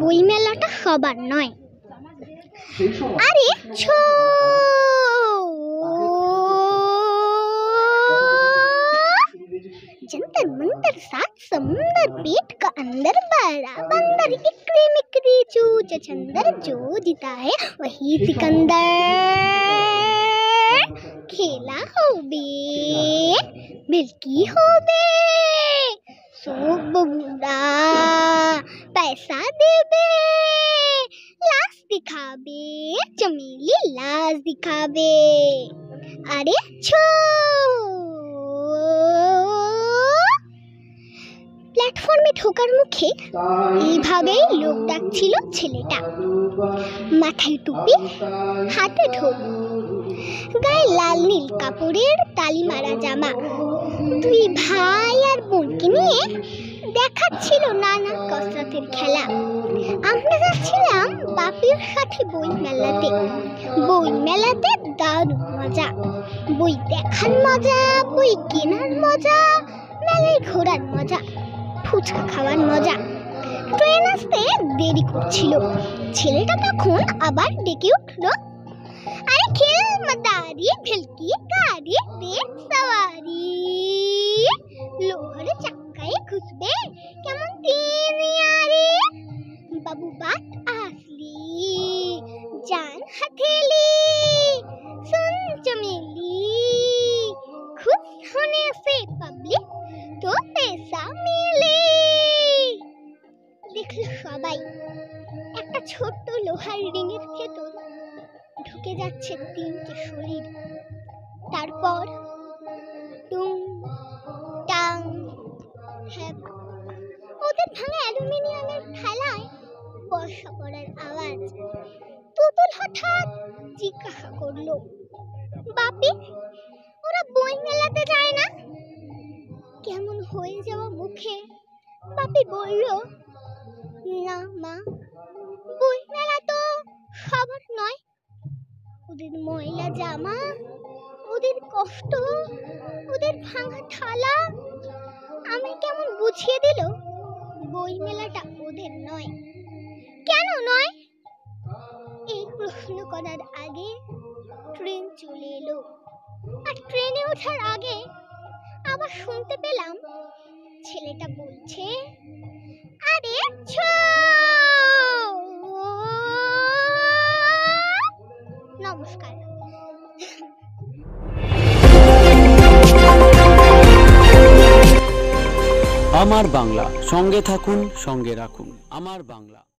বই মেলাটা সবার নয়। আরে ছো जंतर मंतर सात समुंदर पेट का अंदर बड़ा बंदर इकड़ी मिकड़ी चूच चंदर जो जीता है वही सिकंदर खेला हो बे बिल्की हो बे सोब बबूड़ा पैसा दे बे लाश दिखाबे चमेली लाश दिखाबे। अरे छो প্ল্যাটফর্মে ঢোকার মুখে এইভাবেই লোক ডাকছিল ছেলেটা। মাথায় টুপি, হাতে ঢোল, গায়ে লাল নীল কাপড়ের তালি মারা জামা। দুই ভাই আর বোনকে নিয়ে দেখাচ্ছিল নানা কসরতের খেলা। আমরা যাচ্ছিলাম বাপির সাথে বই মেলাতে। বই মেলাতে দারুণ মজা, বই দেখার মজা, বই কেনার মজা, মেলায় ঘোরার মজা, ফুচকা খাওয়ার মজা। ট্রেন আসতে দেরি করছিল। ছেলেটা তখন আবার ডেকে উঠল, আরে খেল মাদারি ভেলকি গাড়ি দে সওয়ারি লোহার চাকায় ঘুষবে কেমন তিন यारी बाबू बात असली जान हथेली सुन चमेली खुश होने से पब्लिक तो पैसा मिले। দেখল সবাই একটা ছোট্ট লোহার রিংয়ের ভেতর ঢুকে যাচ্ছে তিনটে শরীর। তারপর টুং টাং হ্যাপ ওদের ভাঙা অ্যালুমিনিয়ামের থালায় বর্ষা পড়ার আওয়াজ। তুতুল হঠাৎ জিজ্ঞাসা করলো, বাপি ওরা বই মেলাতে যায় না? কেমন হয়ে যাওয়া মুখে বাপি বলল, না মা, বই মেলা তো সবার নয়। ওদের ময়লা জামা, ওদের কষ্ট, ওদের ভাঙা থালা। আমি কেমন বুঝিয়ে দিল বই মেলাটা ওদের নয়। কেন নয়? এই প্রশ্ন করার আগে ট্রেন চলে এলো। আর ট্রেনে ওঠার আগে আবার শুনতে পেলাম ছেলেটা বলছে, আরে ছো। নমস্কার। আমার বাংলা, সঙ্গে থাকুন, সঙ্গে রাখুন আমার বাংলা।